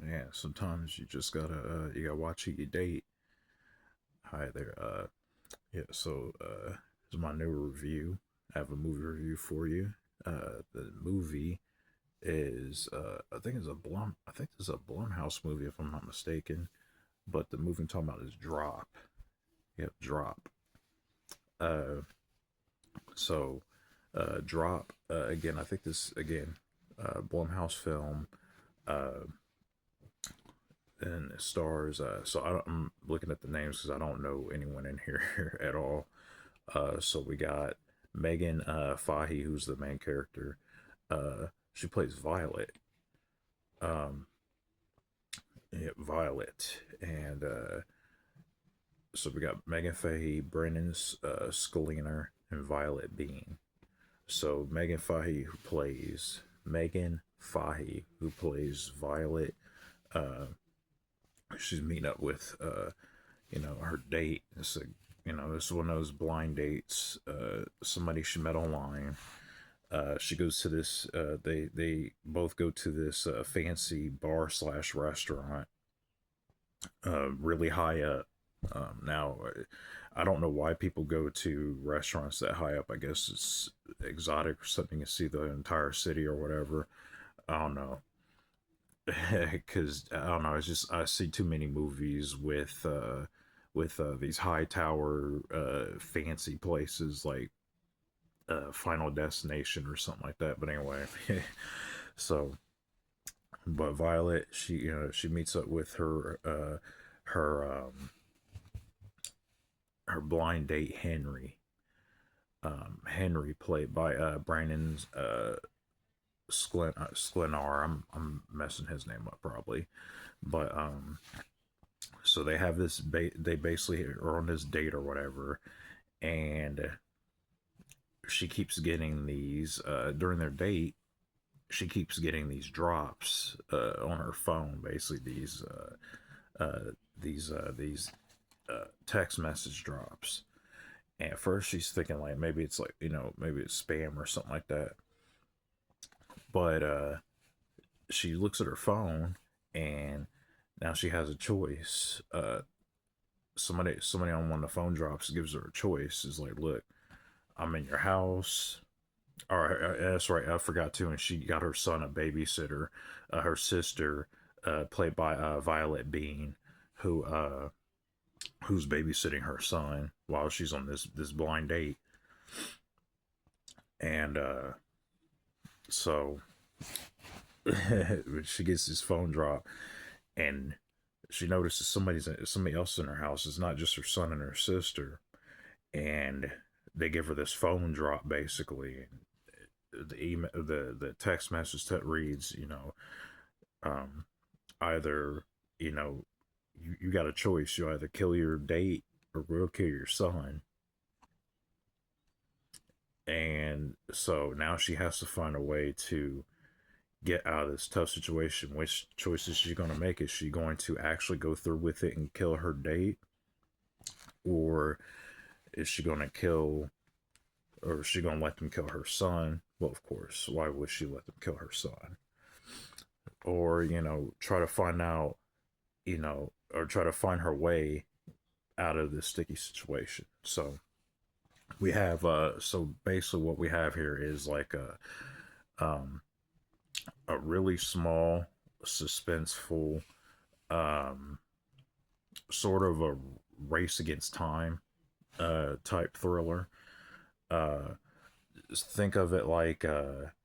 Yeah, sometimes you just gotta you gotta watch who you date. Hi there. Yeah, so this is my new review. I have a movie review for you. The movie is I think it's a Blumhouse movie if I'm not mistaken. But the movie I'm talking about is Drop. Yep, Drop. Uh so Drop again, I think this again, Blumhouse film. Uh and it stars I'm looking at the names because I don't know anyone in here at all. So we got Megan Fahy, who's the main character. She plays Violet. Um, yeah, Violet, and so we got Megan Fahy, Brennan Scoliner, and Violet Bean. So Megan Fahy, who plays Violet. Uh, she's meeting up with her date. It's one of those blind dates. Somebody she met online. She goes to this. They both go to this fancy bar slash restaurant, really high up. Now, I don't know why people go to restaurants that high up. I guess it's exotic or something to see the entire city or whatever. I don't know. Because I don't know. It's just I see too many movies with these high tower fancy places like Final Destination or something like that. But anyway, so but Violet, she meets up with her her blind date Henry. Henry played by Brandon Sklenar. I'm messing his name up probably, but so they have this. They basically are on this date or whatever, and she keeps getting these during their date. She keeps getting these drops on her phone. Basically, these text message drops. And at first, she's thinking like maybe it's like maybe it's spam or something like that. But she looks at her phone and now she has a choice. Somebody on one of the phone drops gives her a choice. Is like, look, I'm in your house. All right, that's right. I forgot too. And she got her son a babysitter. Her sister, played by Violet Bean, who who's babysitting her son while she's on this blind date. And so she gets this phone drop, and she notices somebody else in her house. It's not just her son and her sister, and they give her this phone drop basically. The text message that reads, um, either you got a choice. You either kill your date or we'll kill your son. And so now she has to find a way to get out of this tough situation. Which choice is she going to make? Is she going to actually go through with it and kill her date? Or is she going to kill, or is she going to let them kill her son? Well, of course, why would she let them kill her son? Or, try to find out, or try to find her way out of this sticky situation. So so basically what we have here is like um a really small, suspenseful, um, sort of a race against time type thriller. Uh, think of it like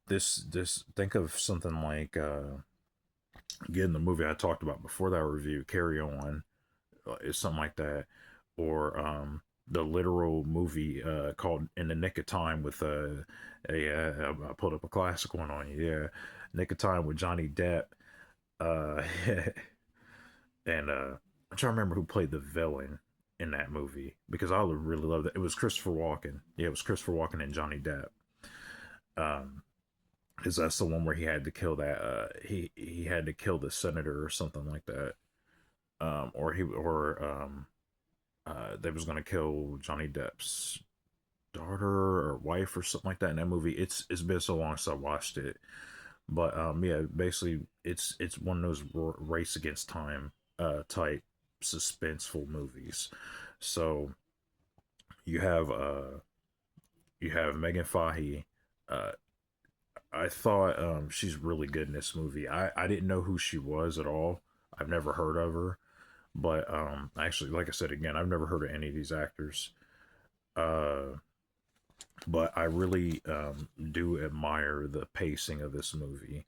this. Think of something like again the movie I talked about before that review, Carry On, is something like that, or the literal movie called In the Nick of Time with I pulled up a classic one on you, yeah, Nick of Time with Johnny Depp, uh, and I'm trying to remember who played the villain in that movie because I really love that. It was Christopher Walken. Yeah, it was Christopher Walken and Johnny Depp. Um, because that's the one where he had to kill that. He had to kill the senator or something like that. They was gonna kill Johnny Depp's daughter or wife or something like that in that movie. It's been so long since I watched it, But yeah, basically it's one of those race against time type suspenseful movies. So you have uh you have Megan Fahey. Uh, I thought she's really good in this movie. I didn't know who she was at all. I've never heard of her, but actually, like I said again, I've never heard of any of these actors. Uh, but I really do admire the pacing of this movie.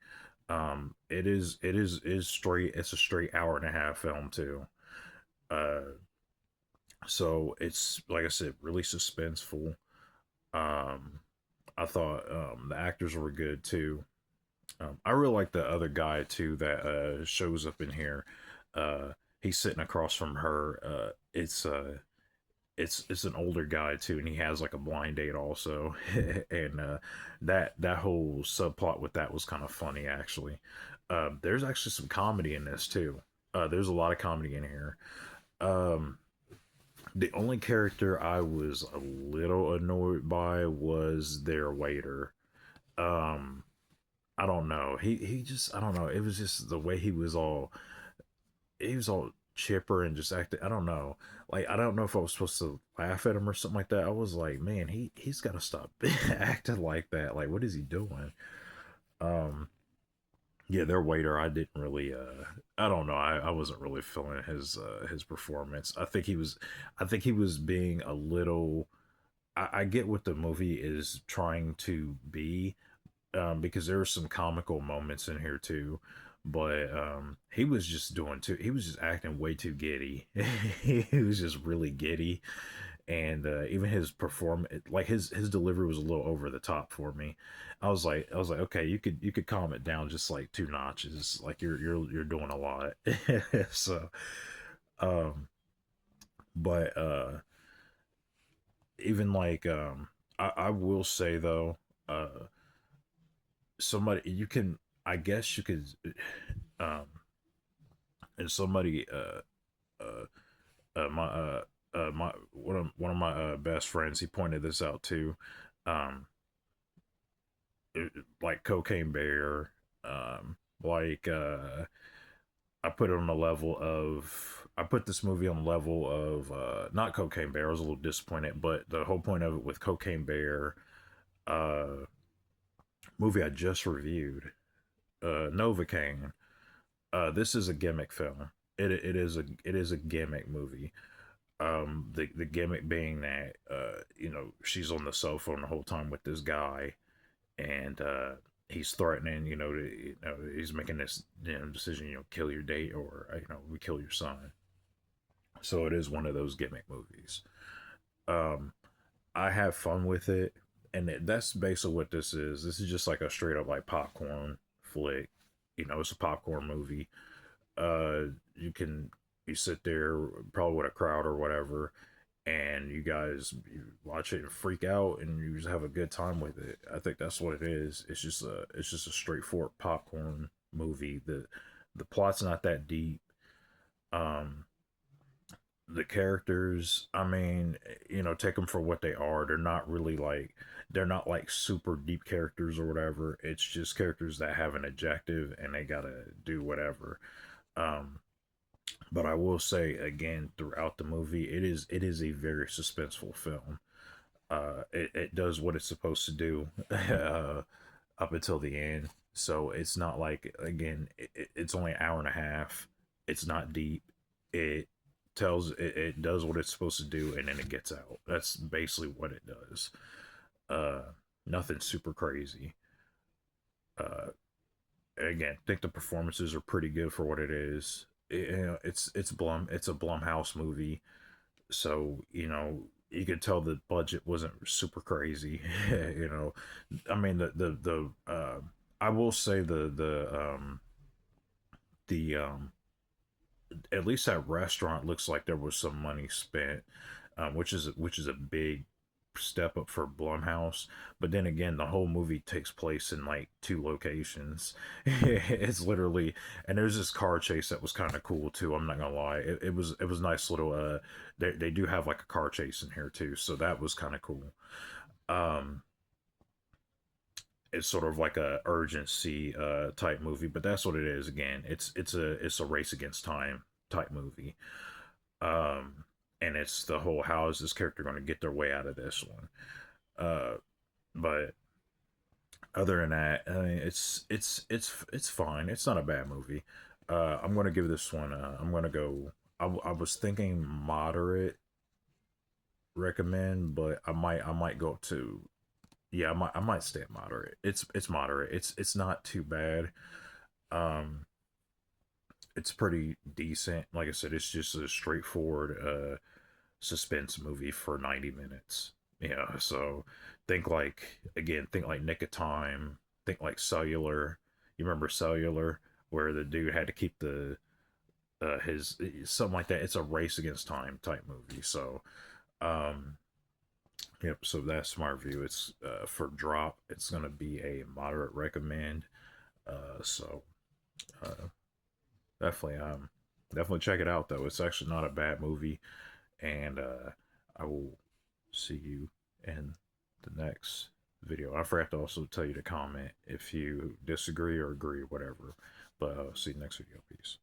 It is straight. It's a straight hour and a half film too. Uh, so it's like I said, really suspenseful. Um, I thought the actors were good too. I really like the other guy too that shows up in here. Uh, he's sitting across from her. It's an older guy too, and he has like a blind date also, and that whole subplot with that was kind of funny actually. There's actually some comedy in this too. There's a lot of comedy in here. Um, the only character I was a little annoyed by was their waiter. Um, I don't know. He just I don't know. It was just the way he was all chipper and just acting. I don't know. Like I don't know if I was supposed to laugh at him or something like that. I was like, man, he's got to stop acting like that. Like, what is he doing? Um, yeah, their waiter. I didn't really. I don't know. I wasn't really feeling his performance. I think he was being a little. I get what the movie is trying to be, because there were some comical moments in here too. But he was just doing too. He was just acting way too giddy. He was just really giddy, and even his perform like his delivery was a little over the top for me. I was like, okay, you could calm it down just like two notches. Like you're doing a lot. So, um, but even like I will say though, somebody you can I guess you could um and somebody my one of my best friends, he pointed this out too, um like Cocaine Bear, like I put this movie on the level of not Cocaine Bear. I was a little disappointed, but the whole point of it with Cocaine Bear, uh movie I just reviewed, Novocaine. This is a gimmick film. It is a gimmick movie. The gimmick being that she's on the cell phone the whole time with this guy, and he's threatening, he's making this decision, kill your date, or we kill your son. So it is one of those gimmick movies. Um, I have fun with it, and that's basically what this is. This is just like a straight up like popcorn flick. It's a popcorn movie. You sit there probably with a crowd or whatever, and you watch it and freak out, and you just have a good time with it. I think that's what it is. It's just a straightforward popcorn movie. The plot's not that deep. Um, the characters, I mean, take them for what they are. They're not like super deep characters or whatever. It's just characters that have an objective and they gotta do whatever. Um, but I will say again, throughout the movie, it is a very suspenseful film. It does what it's supposed to do up until the end. So it's not like, again, it's only an hour and a half. It's not deep. It does what it's supposed to do, and then it gets out. That's basically what it does. Uh, Nothing super crazy. Uh, Again, I think the performances are pretty good for what it is. It's a Blumhouse movie, so you could tell the budget wasn't super crazy. I mean I will say the at least that restaurant looks like there was some money spent, which is a big step up for Blumhouse. But then again, the whole movie takes place in like two locations. It's literally, and there's this car chase that was kind of cool too. I'm not gonna lie, it was nice little. They do have like a car chase in here too, so that was kind of cool. Um, it's sort of like a urgency type movie, but that's what it is. Again, it's a race against time type movie. Um, and it's the whole, how is this character going to get their way out of this one? But other than that, I mean, it's fine. It's not a bad movie. I'm gonna give this one. I'm gonna go. I was thinking moderate recommend, but I might go up to, yeah, I might stay at moderate. It's moderate. It's not too bad. Um, it's pretty decent. Like I said, it's just a straightforward suspense movie for 90 minutes. Yeah, so think like Nick of Time, think like Cellular. You remember Cellular, where the dude had to keep the his something like that. It's a race against time type movie. So um yep, so that's my review. It's for drop, it's gonna be a moderate recommend. So uh definitely definitely check it out though. It's actually not a bad movie, and I will see you in the next video. I forgot to also tell you to comment if you disagree or agree, whatever. But see you next video. Peace.